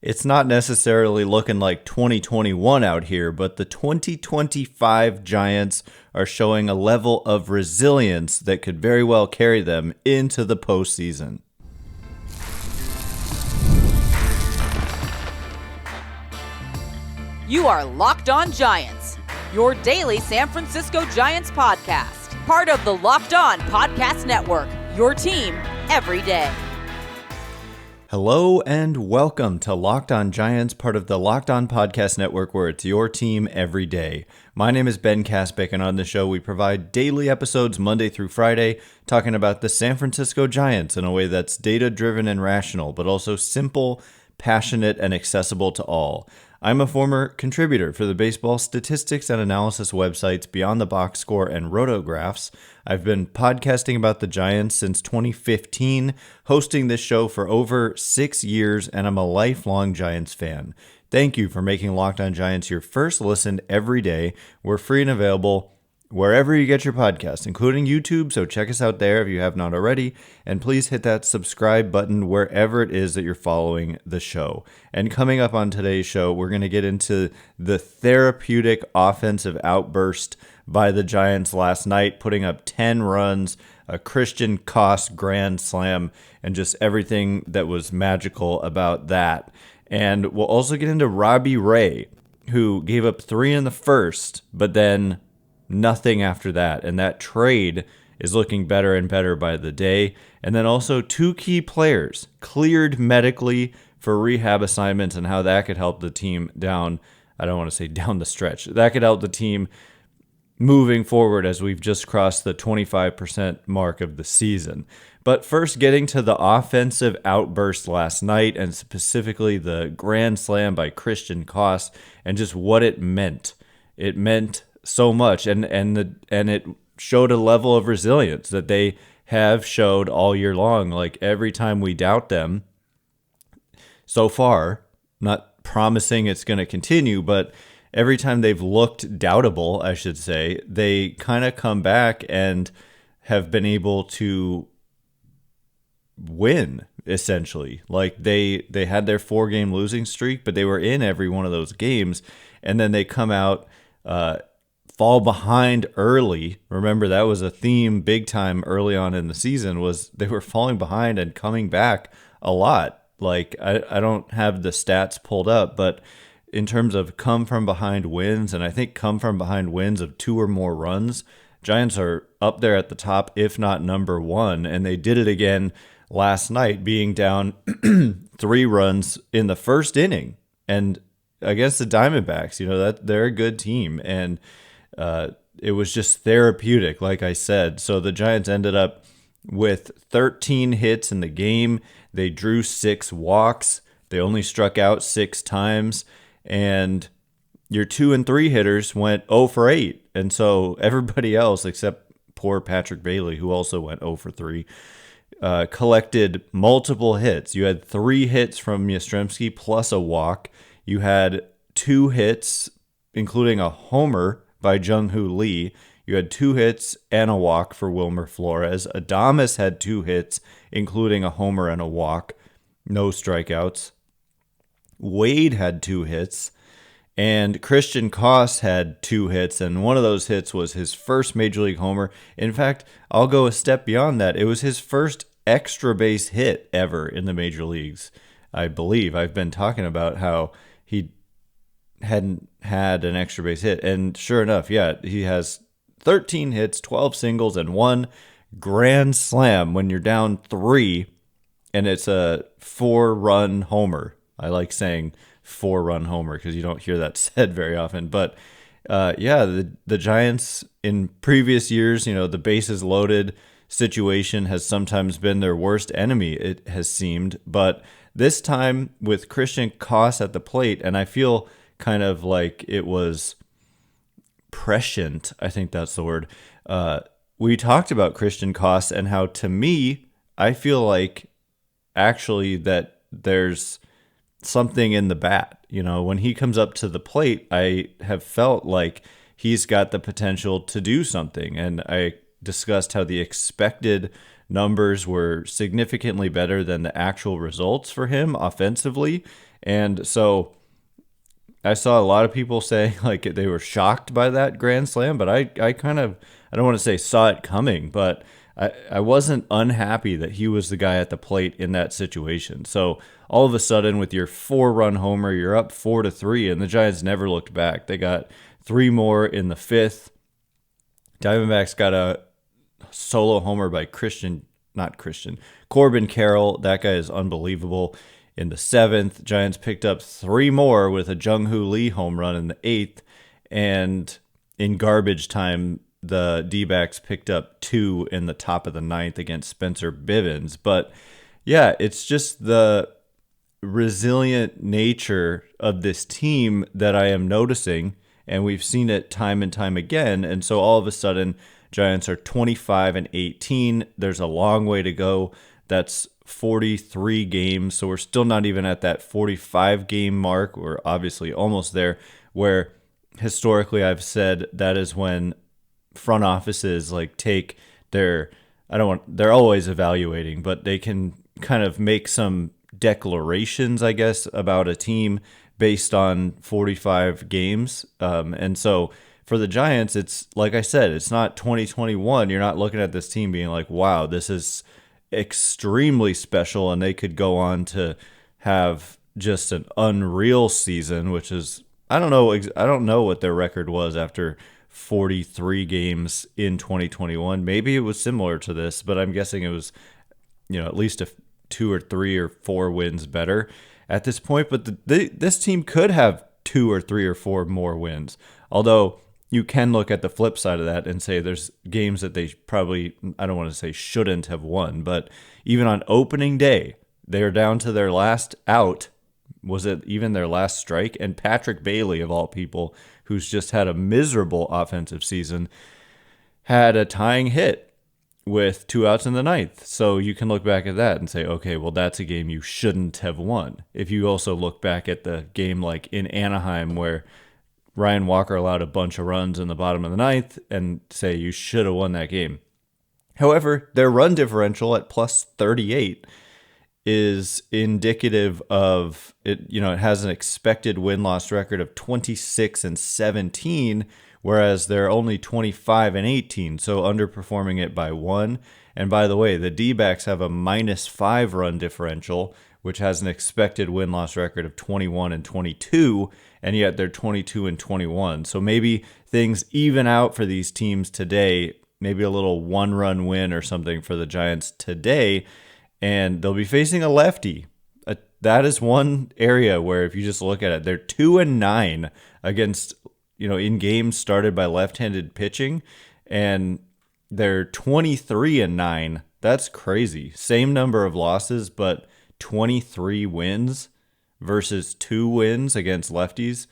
It's not necessarily looking like 2021 out here, but the 2025 Giants are showing a level of resilience that could very well carry them into the postseason. You are Locked On Giants, your daily San Francisco Giants podcast, part of the Locked On Podcast Network, your team every day. Hello and welcome to Locked On Giants, part of the Locked On Podcast Network, where it's your team every day. My name is Ben Kaspick, and on the show we provide daily episodes Monday through Friday, talking about the San Francisco Giants in a way that's data-driven and rational, but also simple, passionate, and accessible to all. I'm a former contributor for the baseball statistics and analysis websites Beyond the Box Score and Rotographs. I've been podcasting about the Giants since 2015, hosting this show for over 6 years, and I'm a lifelong Giants fan. Thank you for making Locked On Giants your first listen every day. We're free and available wherever you get your podcast, including YouTube, so check us out there if you have not already, and please hit that subscribe button wherever it is that you're following the show. And coming up on today's show, we're going to get into the therapeutic offensive outburst by the Giants last night, putting up 10 runs, a Christian Koss grand slam, and just everything that was magical about that. And we'll also get into Robbie Ray, who gave up 3 in the first, but then nothing after that. And that trade is looking better and better by the day. And then also 2 key players cleared medically for rehab assignments and how that could help the team down. I don't want to say down the stretch. That could help the team moving forward as we've just crossed the 25% mark of the season. But first, getting to the offensive outburst last night, and specifically the grand slam by Christian Koss, and just what it meant. It meant so much, and it showed a level of resilience that they have showed all year long. Like, every time we doubt them so far, not promising it's going to continue, but every time they've looked doubtable, I should say, they kind of come back and have been able to win, essentially. Like, they had their 4-game losing streak, but they were in every one of those games, and then they come out, fall behind early. Remember, that was a theme big time early on in the season, was they were falling behind and coming back a lot. Like, I don't have the stats pulled up, but in terms of come from behind wins, and I think come from behind wins of 2 or more runs, Giants are up there at the top, if not number 1. And they did it again last night, being down 3 runs in the first inning, and against the Diamondbacks. You know, that they're a good team, and it was just therapeutic, like I said. So the Giants ended up with 13 hits in the game. They drew 6 walks. They only struck out 6 times. And your 2 and 3 hitters went 0 for 8. And so everybody else, except poor Patrick Bailey, who also went 0 for 3, collected multiple hits. You had 3 hits from Yastrzemski plus a walk. You had 2 hits, including a homer by Jung-Hoo Lee. You had 2 hits and a walk for Wilmer Flores. Adames had 2 hits, including a homer and a walk. No strikeouts. Wade had 2 hits. And Christian Koss had 2 hits, and one of those hits was his first Major League homer. In fact, I'll go a step beyond that. It was his first extra base hit ever in the Major Leagues, I believe. I've been talking about how he hadn't had an extra base hit, and sure enough, yeah, he has 13 hits, 12 singles, and 1 grand slam when you're down 3, and it's a 4-run homer. I like saying 4-run homer because you don't hear that said very often. But yeah, the Giants in previous years, you know, the bases loaded situation has sometimes been their worst enemy, it has seemed. But this time with Christian Koss at the plate, and I feel kind of like it was prescient, I think that's the word. We talked about Christian Koss and how, to me, I feel like actually that there's something in the bat. You know, when he comes up to the plate, I have felt like he's got the potential to do something. And I discussed how the expected numbers were significantly better than the actual results for him offensively. And so I saw a lot of people say like they were shocked by that grand slam, but I kind of, I don't want to say saw it coming, but I wasn't unhappy that he was the guy at the plate in that situation. So all of a sudden with your 4-run homer, you're up 4-3, and the Giants never looked back. They got 3 more in the 5th. Diamondbacks got a solo homer by Corbin Carroll. That guy is unbelievable. In the 7th, Giants picked up 3 more with a Jung-Hoo Lee home run in the 8th. And in garbage time, the D-backs picked up 2 in the top of the 9th against Spencer Bivens. But yeah, it's just the resilient nature of this team that I am noticing, and we've seen it time and time again. And so all of a sudden, Giants are 25-18. There's a long way to go. That's 43 games, so we're still not even at that 45 game mark. We're obviously almost there, where historically I've said that is when front offices like take their, they're always evaluating, but they can kind of make some declarations, I guess, about a team based on 45 games. And so for the Giants, it's like I said, it's not 2021. You're not looking at this team being like, wow, this is extremely special, and they could go on to have just an unreal season, which is, I don't know what their record was after 43 games in 2021. Maybe it was similar to this, but I'm guessing it was, at least 2 or 3 or 4 wins better at this point. But this team could have 2 or 3 or 4 more wins, although you can look at the flip side of that and say there's games that they probably, I don't want to say shouldn't have won, but even on opening day, they're down to their last out. Was it even their last strike? And Patrick Bailey, of all people, who's just had a miserable offensive season, had a tying hit with 2 outs in the 9th. So you can look back at that and say, okay, well, that's a game you shouldn't have won. If you also look back at the game like in Anaheim where Ryan Walker allowed a bunch of runs in the bottom of the 9th, and say you should have won that game. However, their run differential at plus 38 is indicative of it. It has an expected win-loss record of 26-17, whereas they're only 25-18, so underperforming it by 1. And by the way, the D-backs have a -5 run differential, which has an expected win-loss record of 21-22, and yet they're 22-21. So maybe things even out for these teams today, maybe a little 1-run win or something for the Giants today, and they'll be facing a lefty. That is one area where if you just look at it, they're 2-9 against, in games started by left-handed pitching, and they're 23-9. That's crazy. Same number of losses, but 23 wins versus 2 wins against lefties.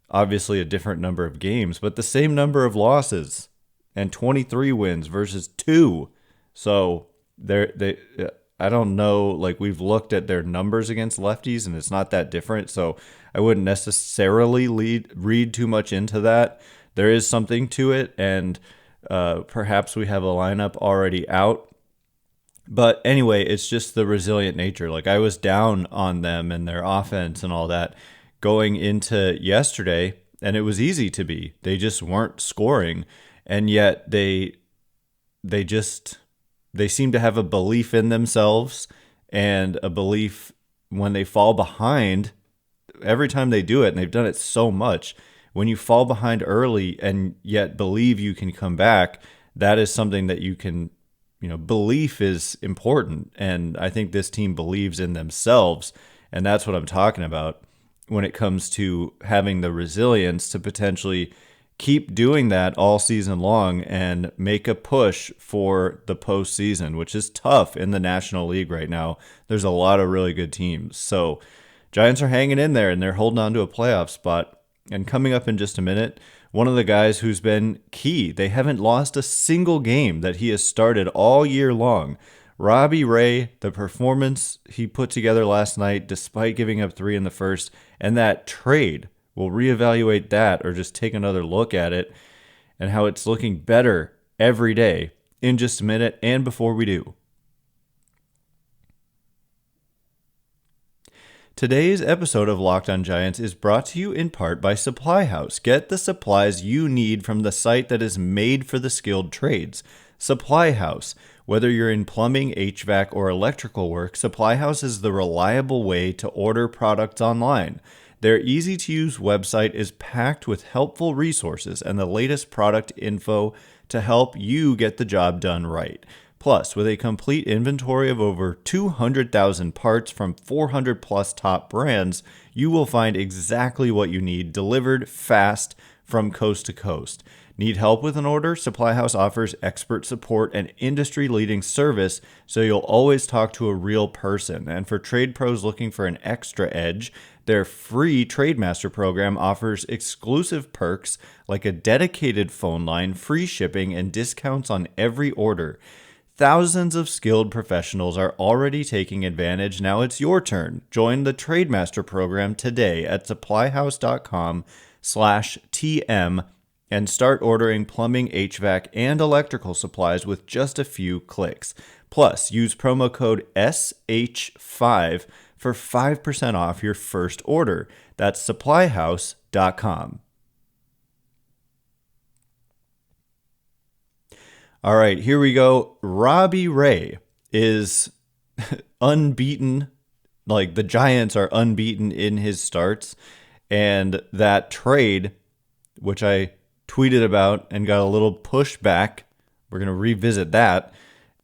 Obviously a different number of games, but the same number of losses, and 23 wins versus 2. So I don't know, like we've looked at their numbers against lefties and it's not that different. So I wouldn't necessarily read too much into that. There is something to it, and perhaps we have a lineup already out. But anyway, it's just the resilient nature. Like I was down on them and their offense and all that going into yesterday, and it was easy to be. They just weren't scoring, and yet they seem to have a belief in themselves and a belief when they fall behind. Every time they do it, and they've done it so much, when you fall behind early and yet believe you can come back, that is something that you can, belief is important. And I think this team believes in themselves. And that's what I'm talking about when it comes to having the resilience to potentially keep doing that all season long and make a push for the postseason, which is tough in the National League right now. There's a lot of really good teams. So Giants are hanging in there and they're holding on to a playoff spot. And coming up in just a minute, one of the guys who's been key, they haven't lost a single game that he has started all year long. Robbie Ray, the performance he put together last night, despite giving up 3 in the first, and that trade, we'll reevaluate that or just take another look at it and how it's looking better every day in just a minute. And before we do, Today's episode of Locked on Giants is brought to you in part by Supply House. Get the supplies you need from the site that is made for the skilled trades. Supply House. Whether you're in plumbing, HVAC, or electrical work, Supply House is the reliable way to order products online. Their easy-to-use website is packed with helpful resources and the latest product info to help you get the job done right. Plus, with a complete inventory of over 200,000 parts from 400 plus top brands, you will find exactly what you need delivered fast from coast to coast. Need help with an order? Supply House offers expert support and industry-leading service, so you'll always talk to a real person. And for trade pros looking for an extra edge, their free Trademaster program offers exclusive perks like a dedicated phone line, free shipping, and discounts on every order. Thousands of skilled professionals are already taking advantage. Now it's your turn. Join the Trademaster program today at supplyhouse.com/TM and start ordering plumbing, HVAC, and electrical supplies with just a few clicks. Plus, use promo code SH5 for 5% off your first order. That's supplyhouse.com. All right, here we go. Robbie Ray is unbeaten. Like, the Giants are unbeaten in his starts. And that trade, which I tweeted about and got a little pushback, we're going to revisit that,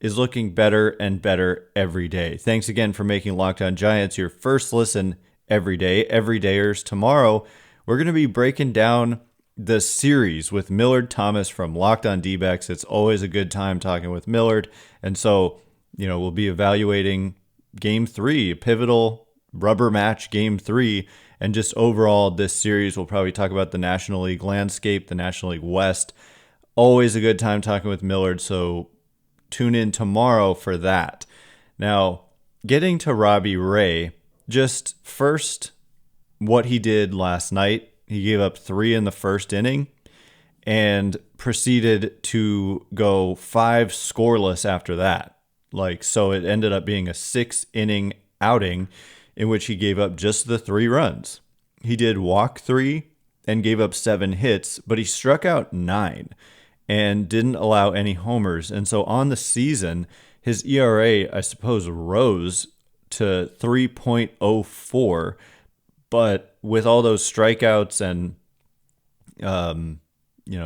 is looking better and better every day. Thanks again for making Locked On Giants your first listen every day. Everydayers, tomorrow we're going to be breaking down the series with Millard Thomas from Locked On D-backs. It's always a good time talking with Millard. And so, we'll be evaluating Game 3, a pivotal rubber match Game 3. And just overall, this series, we'll probably talk about the National League landscape, the National League West. Always a good time talking with Millard, so tune in tomorrow for that. Now, getting to Robbie Ray, just first, what he did last night. He gave up 3 in the first inning and proceeded to go 5 scoreless after that. So it ended up being a 6-inning outing in which he gave up just the 3 runs. He did walk 3 and gave up 7 hits, but he struck out 9 and didn't allow any homers. And so on the season, his ERA, I suppose, rose to 3.04, but with all those strikeouts and,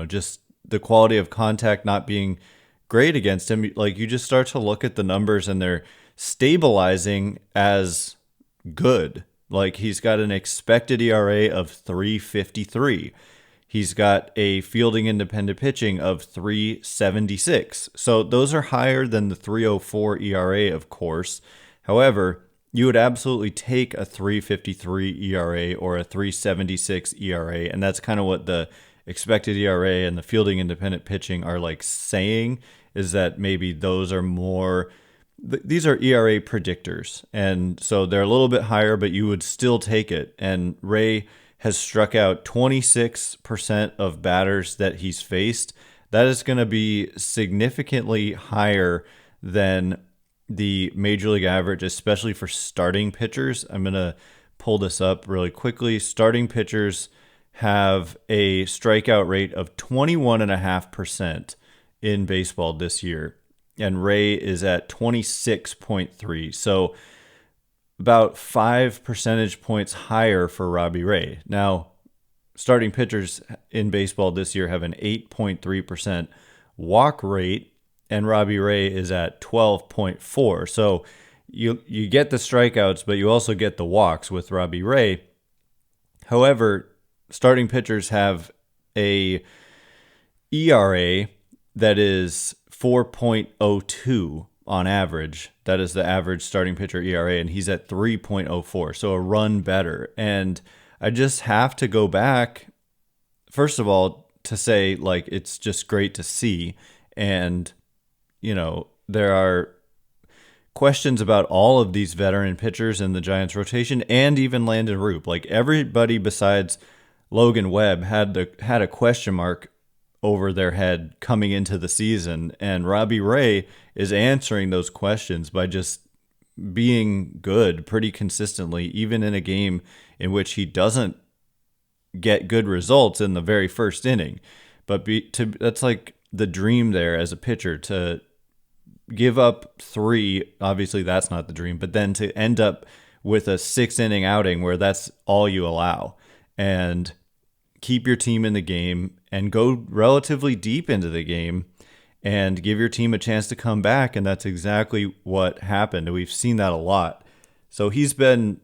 just the quality of contact not being great against him, you just start to look at the numbers and they're stabilizing as good. He's got an expected ERA of 3.53. He's got a fielding independent pitching of 3.76. So those are higher than the 3.04 ERA, of course. However, you would absolutely take a 3.53 ERA or a 3.76 ERA, and that's kind of what the expected ERA and the fielding independent pitching are saying, is that maybe those are more, these are ERA predictors, and so they're a little bit higher, but you would still take it. And Ray has struck out 26% of batters that he's faced. That is going to be significantly higher than the major league average, especially for starting pitchers. I'm going to pull this up really quickly. Starting pitchers have a strikeout rate of 21.5% in baseball this year, and Ray is at 26.3. So about 5 percentage points higher for Robbie Ray. Now, starting pitchers in baseball this year have an 8.3% walk rate, and Robbie Ray is at 12.4. So you get the strikeouts, but you also get the walks with Robbie Ray. However, starting pitchers have a ERA that is 4.02 on average. That is the average starting pitcher ERA, and he's at 3.04, so a run better. And I just have to go back, first of all, to say, it's just great to see. And there are questions about all of these veteran pitchers in the Giants rotation, and even Landon Roop. Everybody besides Logan Webb had a question mark over their head coming into the season, and Robbie Ray is answering those questions by just being good pretty consistently, even in a game in which he doesn't get good results in the very first inning. But that's like the dream there as a pitcher, to give up 3. Obviously, that's not the dream, but then to end up with a 6-inning outing where that's all you allow and keep your team in the game and go relatively deep into the game and give your team a chance to come back. And that's exactly what happened. We've seen that a lot. So he's been,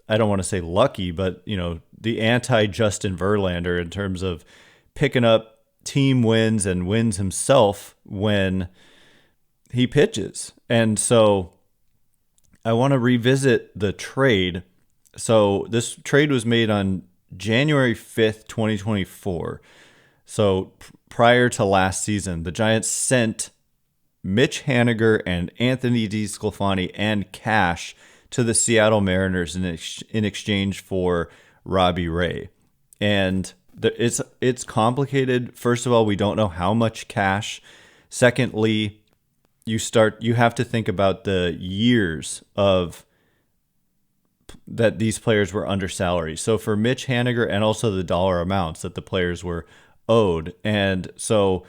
I don't want to say lucky, but, the anti-Justin Verlander in terms of picking up team wins and wins himself when he pitches. And so I want to revisit the trade. So this trade was made on January 5th, 2024. So prior to last season, the Giants sent Mitch Haniger and Anthony DeSclafani and cash to the Seattle Mariners in exchange for Robbie Ray. And it's complicated. First of all, we don't know how much cash. Secondly, you have to think about the years of that these players were under salary. So for Mitch Haniger, and also the dollar amounts that the players were owed. And so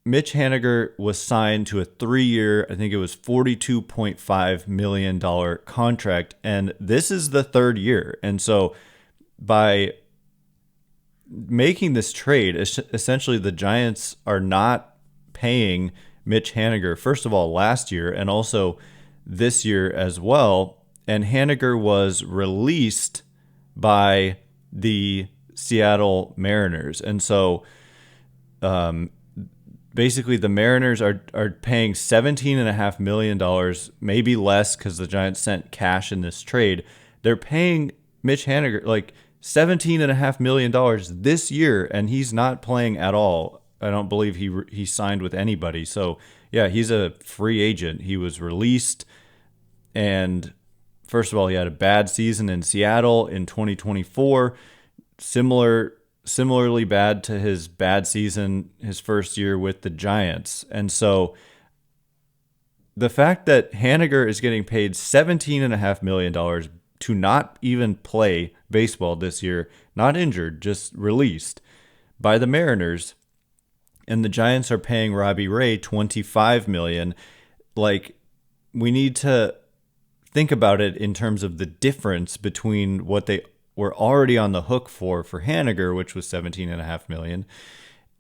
Mitch Haniger was signed to a 3-year, I think it was $42.5 million contract. And this is the 3rd year. And so by making this trade, essentially the Giants are not paying Mitch Haniger, first of all, last year and also this year as well. And Haniger was released by the Seattle Mariners. And so basically the Mariners are paying $17.5 million, maybe less because the Giants sent cash in this trade. They're paying Mitch Haniger like $17.5 million this year, and he's not playing at all. I don't believe he signed with anybody. So, yeah, he's a free agent. He was released, and first of all, he had a bad season in Seattle in 2024, similarly bad to his bad season his first year with the Giants. And so the fact that Haniger is getting paid $17.5 million to not even play baseball this year, not injured, just released by the Mariners, and the Giants are paying Robbie Ray $25 million. Like, we need to think about it in terms of the difference between what they were already on the hook for Haniger, which was $17.5 million,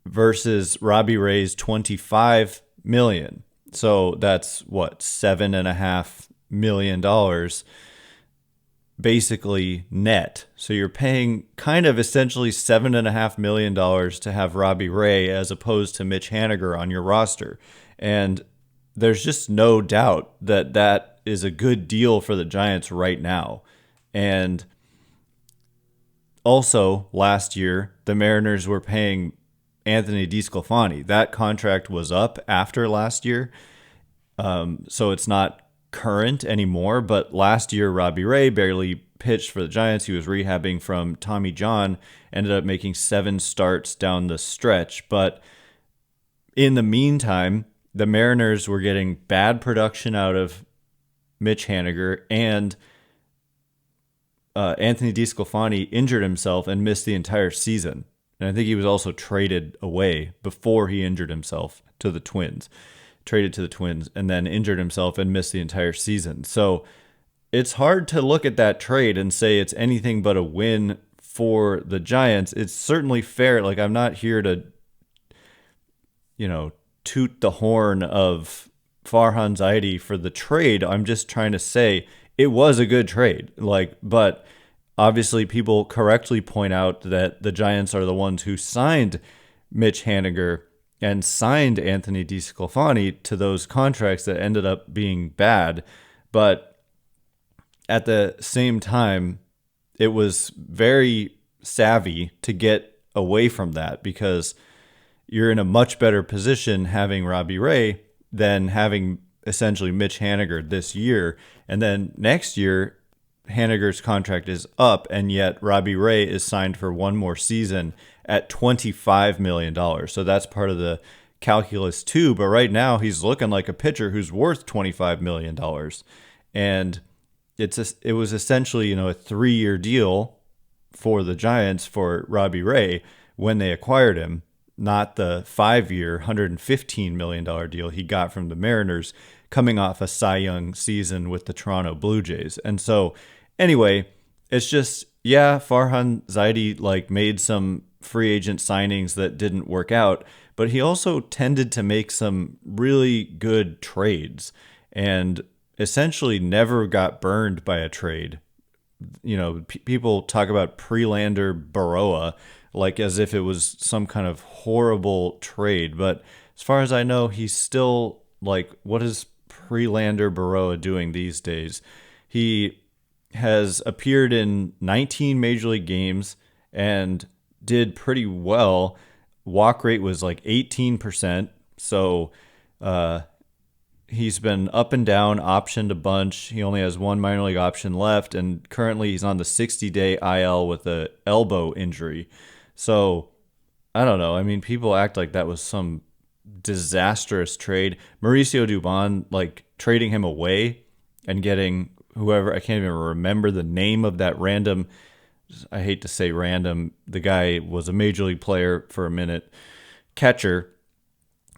versus Robbie Ray's $25 million. So that's what, $7.5 million basically net. So you're paying kind of essentially $7.5 million to have Robbie Ray as opposed to Mitch Haniger on your roster. And there's just no doubt that that is a good deal for the Giants right now. And also last year, the Mariners were paying Anthony DeSclafani. That contract was up after last year. So it's not current anymore, but last year Robbie Ray barely pitched for the Giants. He was rehabbing from Tommy John, ended up making 7 starts down the stretch. But in the meantime, the Mariners were getting bad production out of Mitch Haniger, and Anthony DeSclafani injured himself and missed the entire season. And I think he was also traded away before he injured himself to the Twins. Traded to the Twins and then injured himself and missed the entire season. So it's hard to look at that trade and say it's anything but a win for the Giants. It's certainly fair. Like, I'm not here to, toot the horn of Farhan Zaidi for the trade. I'm just trying to say it was a good trade. But obviously people correctly point out that the Giants are the ones who signed Mitch Haniger and signed Anthony DeSclafani to those contracts that ended up being bad. But at the same time, it was very savvy to get away from that, because you're in a much better position having Robbie Ray than having essentially Mitch Haniger this year. And then next year, Haniger's contract is up, and yet Robbie Ray is signed for one more season at $25 million. So that's part of the calculus too, but right now he's looking like a pitcher who's worth $25 million. And it was essentially, a 3-year deal for the Giants for Robbie Ray when they acquired him, not the 5-year, $115 million deal he got from the Mariners coming off a Cy Young season with the Toronto Blue Jays. And so anyway, it's just, Farhan Zaidi made some free agent signings that didn't work out, but he also tended to make some really good trades and essentially never got burned by a trade. People talk about Prelander Baroa as if it was some kind of horrible trade, but as far as I know, he's still what is Prelander Baroa doing these days? He has appeared in 19 major league games and did pretty well. Walk rate was 18%. So he's been up and down, optioned a bunch. He only has one minor league option left, and currently he's on the 60-day IL with an elbow injury. So I don't know. I mean, people act like that was some disastrous trade. Mauricio Dubon, trading him away and getting whoever, I can't even remember the name of that random, I hate to say random, the guy was a major league player for a minute, catcher,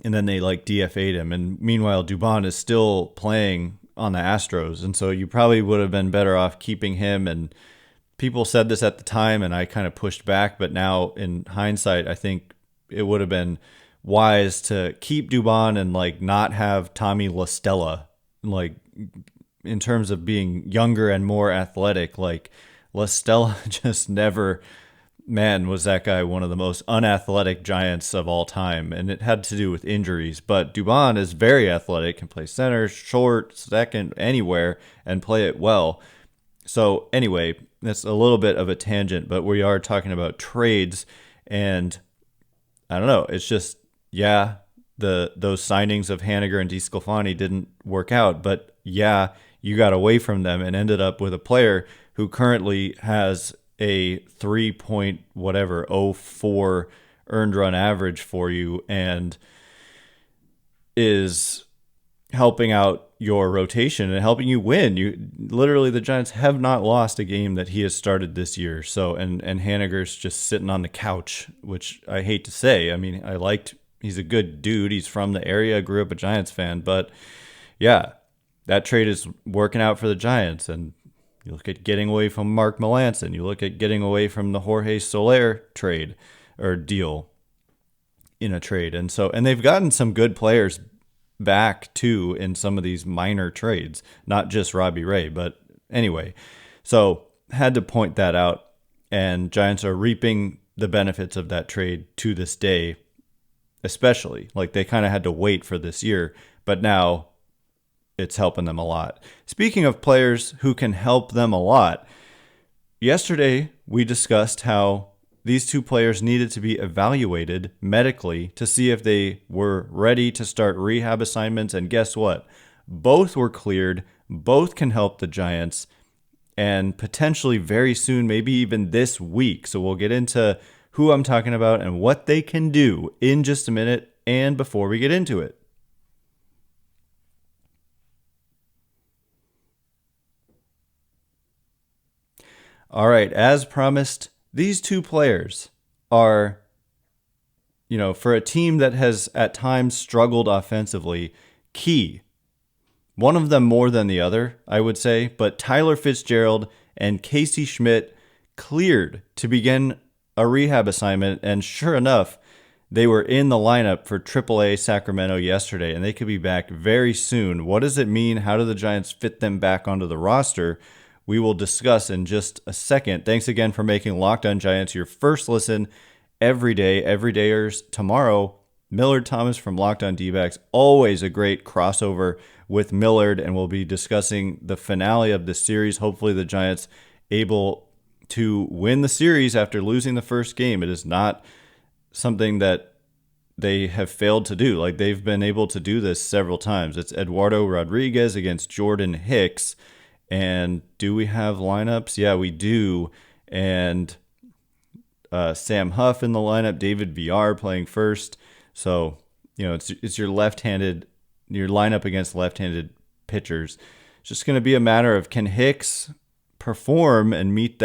and then they DFA'd him. And meanwhile, Dubon is still playing on the Astros. And so you probably would have been better off keeping him. And people said this at the time, and I kind of pushed back. But now in hindsight, I think it would have been wise to keep Dubon and not have Tommy La Stella, in terms of being younger and more athletic. La Stella just never, was that guy one of the most unathletic Giants of all time, and it had to do with injuries. But Dubon is very athletic, can play center, short, second, anywhere, and play it well. So anyway, that's a little bit of a tangent, but we are talking about trades, and I don't know, it's just, those signings of Haniger and DeSclafani didn't work out, but you got away from them and ended up with a player who currently has a 3.04 earned run average for you and is helping out your rotation and helping you win. The Giants have not lost a game that he has started this year. So, and Haniger's just sitting on the couch, which I hate to say. I mean, he's a good dude. He's from the area, grew up a Giants fan, but that trade is working out for the Giants. And you look at getting away from Mark Melancon. You look at getting away from the Jorge Soler trade or deal in a trade. And they've gotten some good players back too in some of these minor trades, not just Robbie Ray. But anyway, so had to point that out. And Giants are reaping the benefits of that trade to this day, especially. They kind of had to wait for this year, but now it's helping them a lot. Speaking of players who can help them a lot, yesterday we discussed how these two players needed to be evaluated medically to see if they were ready to start rehab assignments. And guess what? Both were cleared. Both can help the Giants, and potentially very soon, maybe even this week. So we'll get into who I'm talking about and what they can do in just a minute and before we get into it. All right, as promised, these two players are, for a team that has at times struggled offensively, key. One of them more than the other, I would say, but Tyler Fitzgerald and Casey Schmitt cleared to begin a rehab assignment, and sure enough, they were in the lineup for AAA Sacramento yesterday, and they could be back very soon. What does it mean? How do the Giants fit them back onto the roster? We will discuss in just a second. Thanks again for making Locked On Giants your first listen every day. Everydayers tomorrow, Millard Thomas from Locked On D-backs. Always a great crossover with Millard, and we'll be discussing the finale of this series. Hopefully the Giants able to win the series after losing the first game. It is not something that they have failed to do. They've been able to do this several times. It's Eduardo Rodriguez against Jordan Hicks. And do we have lineups? Yeah, we do. And Sam Huff in the lineup, David VR playing first. So it's your lineup against left-handed pitchers. It's just going to be a matter of, can Hicks perform and meet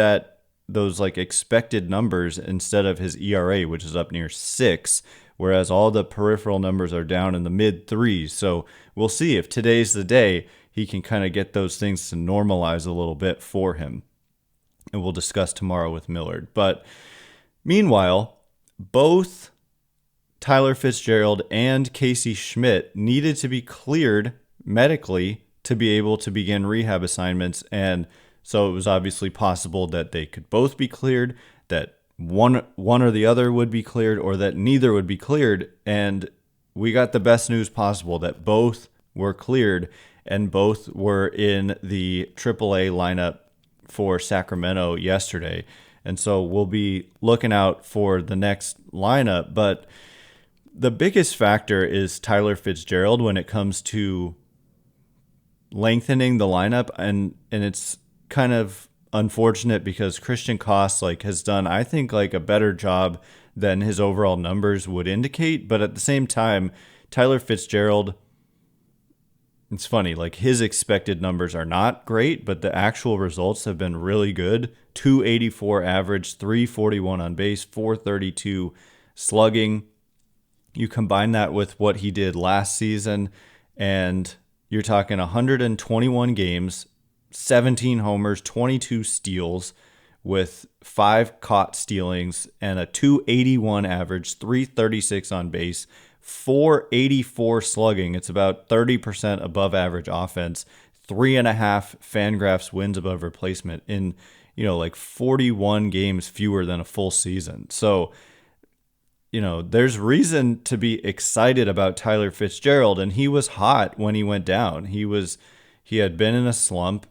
those like expected numbers instead of his ERA, which is up near 6, whereas all the peripheral numbers are down in the mid 3s. So we'll see if today's the day he can kind of get those things to normalize a little bit for him. And we'll discuss tomorrow with Millard. But meanwhile, both Tyler Fitzgerald and Casey Schmitt needed to be cleared medically to be able to begin rehab assignments. And so it was obviously possible that they could both be cleared, that one or the other would be cleared, or that neither would be cleared. And we got the best news possible, that both were cleared and both were in the AAA lineup for Sacramento yesterday. And so we'll be looking out for the next lineup. But the biggest factor is Tyler Fitzgerald when it comes to lengthening the lineup. And it's kind of unfortunate because Christian Koss has done, I think, a better job than his overall numbers would indicate. But at the same time, Tyler Fitzgerald, it's funny, his expected numbers are not great, but the actual results have been really good. 284 average, 341 on base, 432 slugging. You combine that with what he did last season, and you're talking 121 games, 17 homers, 22 steals, with 5 caught stealings, and a 281 average, 336 on base, 484 slugging. It's about 30% above average offense, 3.5 Fangraphs wins above replacement in 41 games fewer than a full season. So there's reason to be excited about Tyler Fitzgerald, and he was hot when he went down. He had been in a slump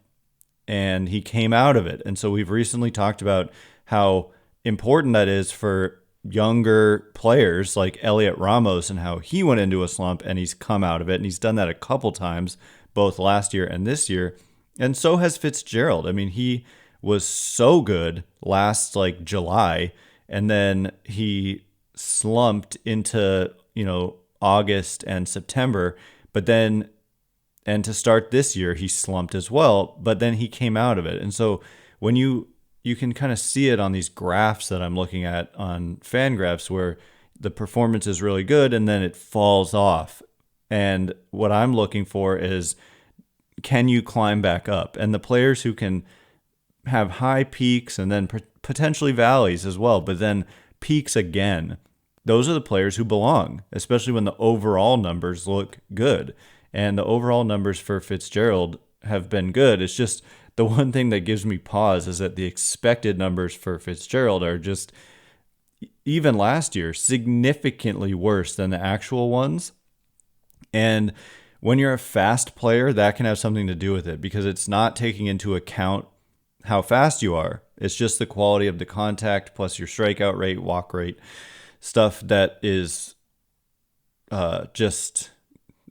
and he came out of it. And so we've recently talked about how important that is for younger players like Elliot Ramos, and how he went into a slump and he's come out of it. And he's done that a couple times, both last year and this year. And so has Fitzgerald. I mean, he was so good last July, and then he slumped into, August and September, and to start this year, he slumped as well, but then he came out of it. And so when you can kind of see it on these graphs that I'm looking at on Fangraphs, where the performance is really good and then it falls off. And what I'm looking for is, can you climb back up? And the players who can have high peaks and then potentially valleys as well, but then peaks again, those are the players who belong, especially when the overall numbers look good. And the overall numbers for Fitzgerald have been good. It's just the one thing that gives me pause is that the expected numbers for Fitzgerald are just, even last year, significantly worse than the actual ones. And when you're a fast player, that can have something to do with it, because it's not taking into account how fast you are. It's just the quality of the contact plus your strikeout rate, walk rate, stuff that is just,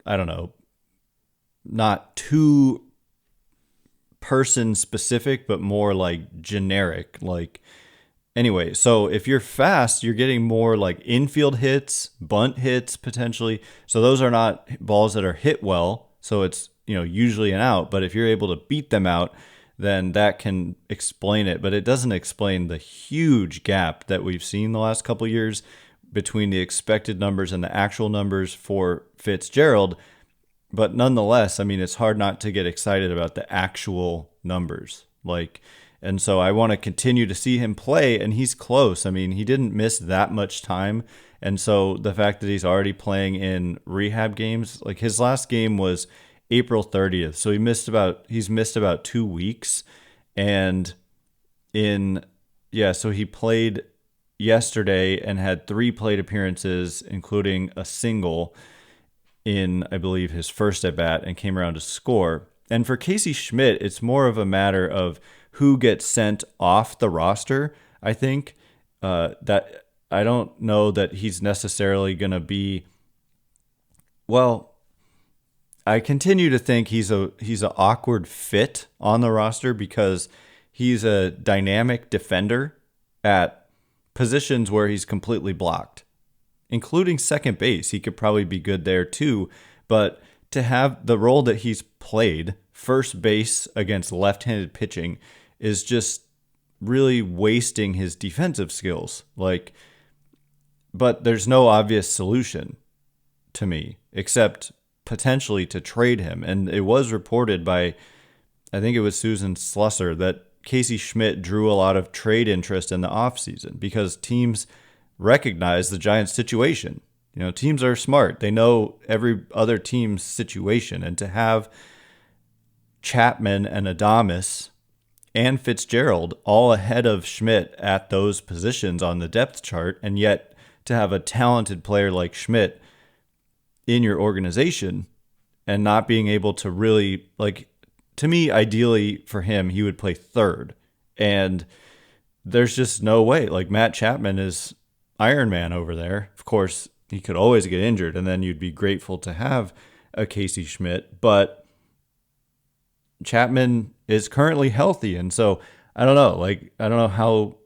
I don't know, not too person specific, but more generic. Anyway, so if you're fast, you're getting more infield hits, bunt hits potentially. So those are not balls that are hit well. So it's, usually an out. But if you're able to beat them out, then that can explain it. But it doesn't explain the huge gap that we've seen the last couple of years between the expected numbers and the actual numbers for Fitzgerald. But nonetheless, I mean, it's hard not to get excited about the actual numbers. And so I want to continue to see him play, and he's close. I mean, he didn't miss that much time. And so the fact that he's already playing in rehab games, his last game was April 30th. So he's missed about 2 weeks. And so he played yesterday and had 3 plate appearances, including a single in, I believe, his first at bat, and came around to score. And for Casey Schmitt, it's more of a matter of who gets sent off the roster. I think that I don't know that he's necessarily going to be, well, I continue to think he's an awkward fit on the roster, because he's a dynamic defender at positions where he's completely blocked. including second base. He could probably be good there too. But to have the role that he's played, first base against left-handed pitching, is just really wasting his defensive skills. But there's no obvious solution to me, except potentially to trade him. And it was reported by, I think it was Susan Slusser, that Casey Schmitt drew a lot of trade interest in the offseason because teams recognize the Giants' situation. Teams are smart. They know every other team's situation. And to have Chapman and Adames and Fitzgerald all ahead of Schmitt at those positions on the depth chart, and yet to have a talented player like Schmitt in your organization and not being able to really, to me, ideally for him, he would play third. And there's just no way. Matt Chapman is Iron Man over there. Of course, he could always get injured, and then you'd be grateful to have a Casey Schmitt. But Chapman is currently healthy, and so I don't know. I don't know how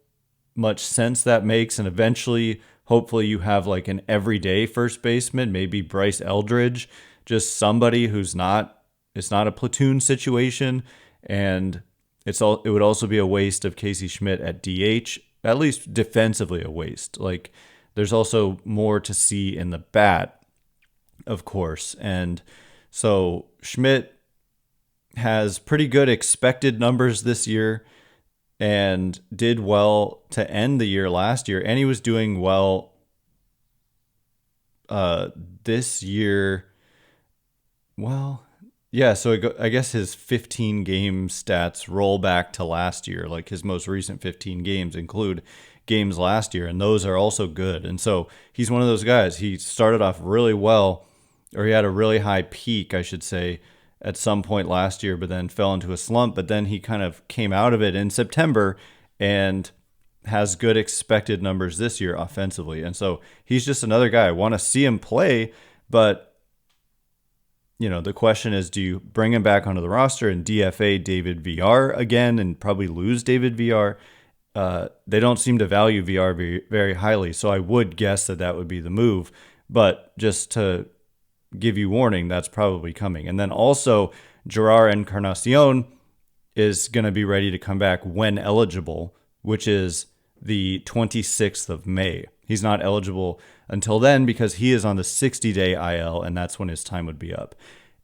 much sense that makes. And eventually, hopefully, you have an everyday first baseman, maybe Bryce Eldridge, just somebody who's not. It's not a platoon situation, and it would also be a waste of Casey Schmitt at DH, at least defensively a waste. There's also more to see in the bat, of course. And so Schmitt has pretty good expected numbers this year and did well to end the year last year. And he was doing well this year. Well, yeah, so I guess his 15 game stats roll back to last year. His most recent 15 games include games last year, and those are also good. And so he's one of those guys. He started off really well, or he had a really high peak, I should say, at some point last year, but then fell into a slump. But then he kind of came out of it in September and has good expected numbers this year offensively. And so he's just another guy. I want to see him play, but the question is, do you bring him back onto the roster and DFA David VR again and probably lose David VR? They don't seem to value VR very, very highly, so I would guess that would be the move. But just to give you warning, that's probably coming. And then also, Gerard Encarnacion is going to be ready to come back when eligible, which is the 26th of May. He's not eligible until then because he is on the 60-day IL, and that's when his time would be up.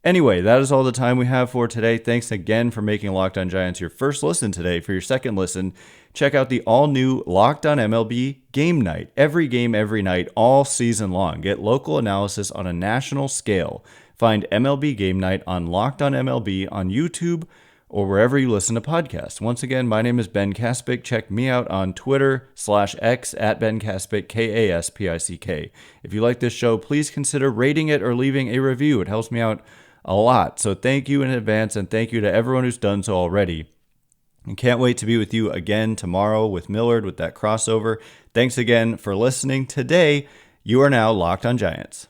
Anyway, that is all the time we have for today. Thanks again for making Locked On Giants your first listen today. For your second listen, check out the all-new Locked On MLB Game Night. Every game, every night, all season long. Get local analysis on a national scale. Find MLB Game Night on Locked On MLB on YouTube or wherever you listen to podcasts. Once again, my name is Ben Kaspick. Check me out on Twitter/X at Ben Kaspick, Kaspick. If you like this show, please consider rating it or leaving a review. It helps me out a lot. So thank you in advance, and thank you to everyone who's done so already. And can't wait to be with you again tomorrow with Millard with that crossover. Thanks again for listening today. You are now Locked On Giants.